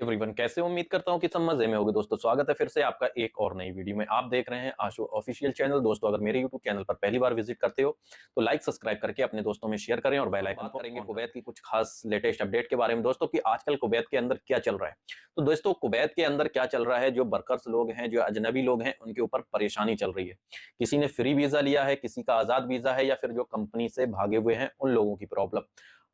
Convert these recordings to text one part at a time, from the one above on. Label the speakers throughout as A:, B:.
A: Everyone, कैसे हो? उम्मीद करता हूं कि सब मजे में होगे। दोस्तों स्वागत है फिर से आपका एक और नई वीडियो में। आप देख रहे हैं आशु ऑफिशियल चैनल। दोस्तों अगर मेरे यूट्यूब चैनल पर पहली बार विजिट करते हो तो लाइक सब्सक्राइब करके अपने दोस्तों में शेयर करें और बेल आइकन को करेंगे कुवैत की कुछ खास लेटेस्ट अपडेट के बारे में दोस्तों कि आजकल कुवैत के अंदर क्या चल रहा है। तो दोस्तों कुवैत के अंदर क्या चल रहा है, जो वर्कर्स लोग हैं, जो अजनबी लोग हैं, उनके ऊपर परेशानी चल रही है। किसी ने फ्री वीजा लिया है, किसी का आजाद वीजा है, या फिर जो कंपनी से भागे हुए हैं उन लोगों की प्रॉब्लम।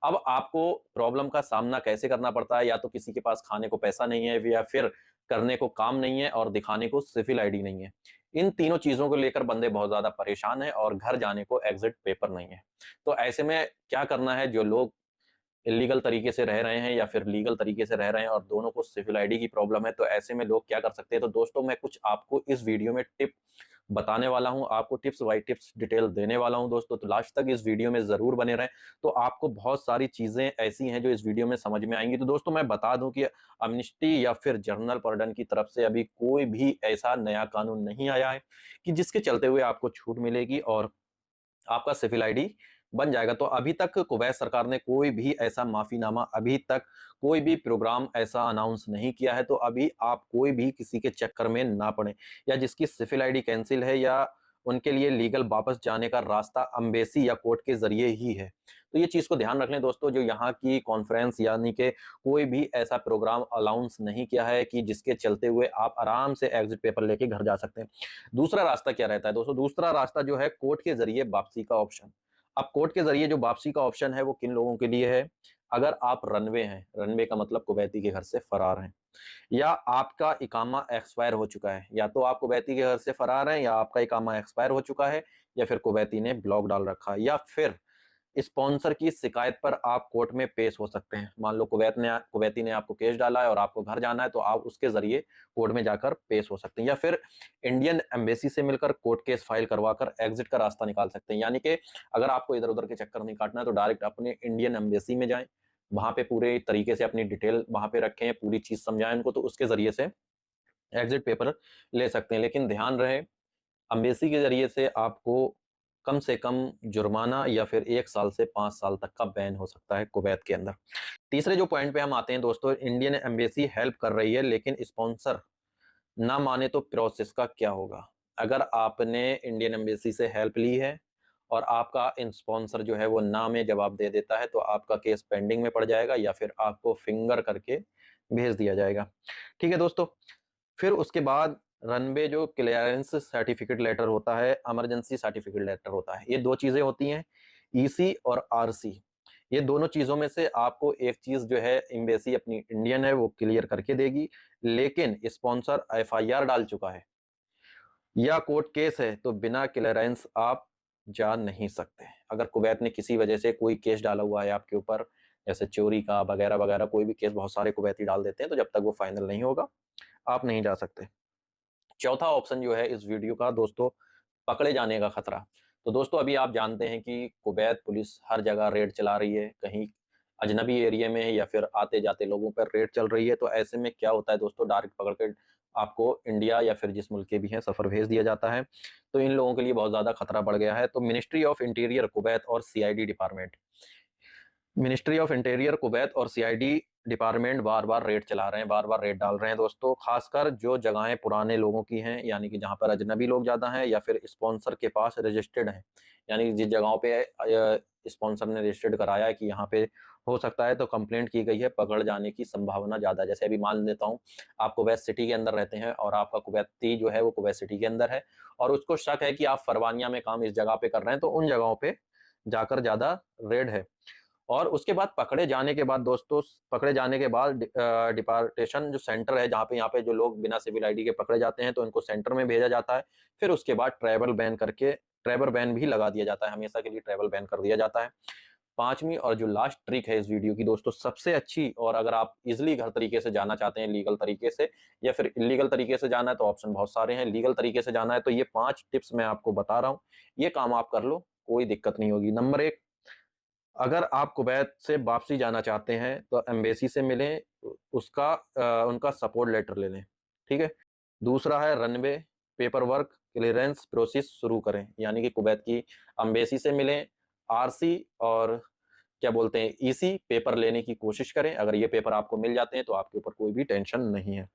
A: अब आपको प्रॉब्लम का सामना कैसे करना पड़ता है, या तो किसी के पास खाने को पैसा नहीं है, या फिर करने को काम नहीं है, और दिखाने को सिविल आईडी नहीं है। इन तीनों चीजों को लेकर बंदे बहुत ज्यादा परेशान हैं और घर जाने को एग्जिट पेपर नहीं है। तो ऐसे में क्या करना है, जो लोग इलीगल तरीके से रह रहे हैं या फिर लीगल तरीके से रह रहे हैं और दोनों को सिविल आईडी की प्रॉब्लम है, तो ऐसे में लोग क्या कर सकते हैं। तो दोस्तों मैं कुछ आपको इस वीडियो में टिप बताने वाला हूं, आपको टिप्स बाय टिप्स डिटेल देने वाला हूं दोस्तों। तो लास्ट तक इस वीडियो में जरूर बने रहें, तो आपको बहुत सारी चीजें ऐसी हैं जो इस वीडियो में समझ में आएंगी। तो दोस्तों मैं बता दूं कि अम्निस्टी या फिर जनरल पार्डन की तरफ से अभी कोई भी ऐसा नया कानून नहीं आया है कि जिसके चलते हुए आपको छूट मिलेगी और आपका सिविल आईडी बन जाएगा। तो अभी तक कुवैत सरकार ने कोई भी ऐसा माफीनामा, अभी तक कोई भी प्रोग्राम ऐसा अनाउंस नहीं किया है। तो अभी आप कोई भी किसी के चक्कर में ना पड़े, या जिसकी सिविल आईडी कैंसिल है या उनके लिए लीगल वापस जाने का रास्ता अम्बेसी या कोर्ट के जरिए ही है। तो ये चीज को ध्यान रख लें दोस्तों, जो यहाँ की कॉन्फ्रेंस यानी कि कोई भी ऐसा प्रोग्राम अनाउंस नहीं किया है कि जिसके चलते हुए आप आराम से एग्जिट पेपर लेके घर जा सकते हैं। दूसरा रास्ता क्या रहता है दोस्तों? दूसरा रास्ता जो है कोर्ट के जरिए वापसी का ऑप्शन। अब कोर्ट के जरिए जो वापसी का ऑप्शन है वो किन लोगों के लिए है? अगर आप रनवे हैं, रनवे का मतलब कुवैती के घर से फरार हैं, या आपका इकामा एक्सपायर हो चुका है, या तो आप कुवैती के घर से फरार हैं, या आपका इकामा एक्सपायर हो चुका है, या फिर कुवैती ने ब्लॉक डाल रखा है, या फिर स्पॉन्सर की शिकायत पर आप कोर्ट में पेश हो सकते हैं। मान लो कुवैती ने आपको केस डाला है और आपको घर जाना है, तो आप उसके जरिए कोर्ट में जाकर पेश हो सकते हैं, या फिर इंडियन एम्बेसी से मिलकर कोर्ट केस फाइल करवाकर एग्जिट का रास्ता निकाल सकते हैं। यानी कि अगर आपको इधर उधर के चक्कर नहीं काटना है तो डायरेक्ट अपने इंडियन एम्बेसी में जाएं, वहां पे पूरे तरीके से अपनी डिटेल वहां पे रखें, पूरी चीज समझाएं उनको, तो उसके जरिए से एग्जिट पेपर ले सकते हैं। लेकिन ध्यान रहे, अम्बेसी के जरिए से आपको कम से कम जुर्माना या फिर 1 साल से 5 साल तक का बैन हो सकता है कुवैत के अंदर। तीसरे जो पॉइंट पे हम आते हैं दोस्तों, इंडियन एम्बेसी हेल्प कर रही है लेकिन स्पॉन्सर ना माने तो प्रोसेस का क्या होगा? अगर आपने इंडियन एम्बेसी से हेल्प ली है और आपका स्पॉन्सर जो है वो ना में जवाब दे देता है, तो आपका केस पेंडिंग में पड़ जाएगा या फिर आपको फिंगर करके भेज दिया जाएगा। ठीक है दोस्तों। फिर उसके बाद रनवे जो क्लियरेंस सर्टिफिकेट लेटर होता है, इमरजेंसी सर्टिफिकेट लेटर होता है, ये दो चीजें होती हैं, ईसी और आरसी। ये दोनों चीजों में से आपको एक चीज जो है एम्बेसी अपनी इंडियन है वो क्लियर करके देगी, लेकिन स्पॉन्सर एफआईआर डाल चुका है या कोर्ट केस है तो बिना क्लियरेंस आप जा नहीं सकते। अगर कुवैत ने किसी वजह से कोई केस डाला हुआ है आपके ऊपर, जैसे चोरी का वगैरह वगैरह, कोई भी केस बहुत सारे कुवैती डाल देते हैं, तो जब तक वो फाइनल नहीं होगा आप नहीं जा सकते। चौथा ऑप्शन जो है इस वीडियो का दोस्तों, पकड़े जाने का खतरा। तो दोस्तों अभी आप जानते हैं कि कुवैत पुलिस हर जगह रेड चला रही है, कहीं अजनबी एरिया में या फिर आते जाते लोगों पर रेड चल रही है। तो ऐसे में क्या होता है दोस्तों, डायरेक्ट पकड़ के आपको इंडिया या फिर जिस मुल्क के भी हैं सफर भेज दिया जाता है। तो इन लोगों के लिए बहुत ज्यादा खतरा बढ़ गया है। तो मिनिस्ट्री ऑफ इंटीरियर कुवैत और CID department, ministry of interior Kuwait और सीआईडी डिपार्टमेंट बार बार रेड चला रहे हैं, बार बार रेड डाल रहे हैं दोस्तों। खासकर जो जगहें पुराने लोगों की हैं, यानी कि जहां पर अजनबी लोग ज्यादा हैं या फिर स्पॉन्सर के पास रजिस्टर्ड हैं, यानी जिस जगहों पे स्पॉन्सर ने रजिस्टर्ड कराया है कि यहाँ पे हो सकता है, तो कंप्लेंट की गई है, पकड़ जाने की संभावना ज्यादा है। जैसे अभी मान लेता हूँ आप कुवैत सिटी के अंदर रहते हैं और आपका कुवैती जो है वो कुवैत सिटी के अंदर है, और उसको शक है कि आप फरवानिया में काम इस जगह पे कर रहे हैं, तो उन जगहों पे जाकर ज्यादा रेड है। और उसके बाद पकड़े जाने के बाद दोस्तों, पकड़े जाने के बाद डिपार्टेशन जो सेंटर है, जहाँ पे यहाँ पे जो लोग बिना सिविल आईडी के पकड़े जाते हैं, तो इनको सेंटर में भेजा जाता है। फिर उसके बाद ट्रैवल बैन भी लगा दिया जाता है, हमेशा के लिए ट्रैवल बैन कर दिया जाता है। पांचवी और जो लास्ट ट्रिक है इस वीडियो की दोस्तों, सबसे अच्छी, और अगर आप इजिली घर तरीके से जाना चाहते हैं लीगल तरीके से, या फिर इलीगल तरीके से जाना है, तो ऑप्शन बहुत सारे हैं। लीगल तरीके से जाना है तो ये 5 टिप्स मैं आपको बता रहा हूँ, ये काम आप कर लो, कोई दिक्कत नहीं होगी। नंबर 1, अगर आप कुवैत से वापसी जाना चाहते हैं तो एम्बेसी से मिलें, उनका सपोर्ट लेटर ले लें। ठीक है। दूसरा है runway paper work clearance process शुरू करें, यानी कि कुवैत की एम्बेसी से मिलें, आरसी और क्या बोलते हैं ईसी पेपर लेने की कोशिश करें। अगर ये पेपर आपको मिल जाते हैं तो आपके ऊपर कोई भी टेंशन नहीं है।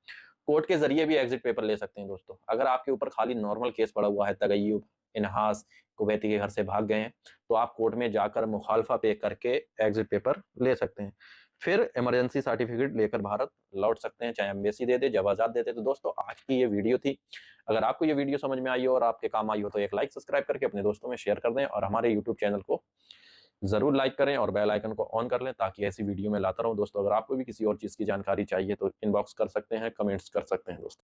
A: कोर्ट के जरिए भी एग्जिट पेपर ले सकते हैं दोस्तों। अगर आपके ऊपर खाली नॉर्मल केस पड़ा हुआ है, तगय्युब, इन्हास, कुवैती के घर से भाग गए हैं, तो आप कोर्ट में जाकर मुखालफा पे करके एग्जिट पेपर ले सकते हैं। फिर इमरजेंसी सर्टिफिकेट लेकर भारत लौट सकते हैं, चाहे एम्बेसी दे दे, जब आज़ाद देते। तो दोस्तों आज की ये वीडियो थी। अगर आपको ये वीडियो समझ में आई हो और आपके काम आई हो तो एक लाइक सब्सक्राइब करके अपने दोस्तों में शेयर कर दें, और हमारे यूट्यूब चैनल को जरूर लाइक करें और बेल आइकन को ऑन कर लें, ताकि ऐसी वीडियो में लाता रहूं। दोस्तों अगर आपको भी किसी और चीज़ की जानकारी चाहिए तो इनबॉक्स कर सकते हैं, कमेंट्स कर सकते हैं दोस्तों।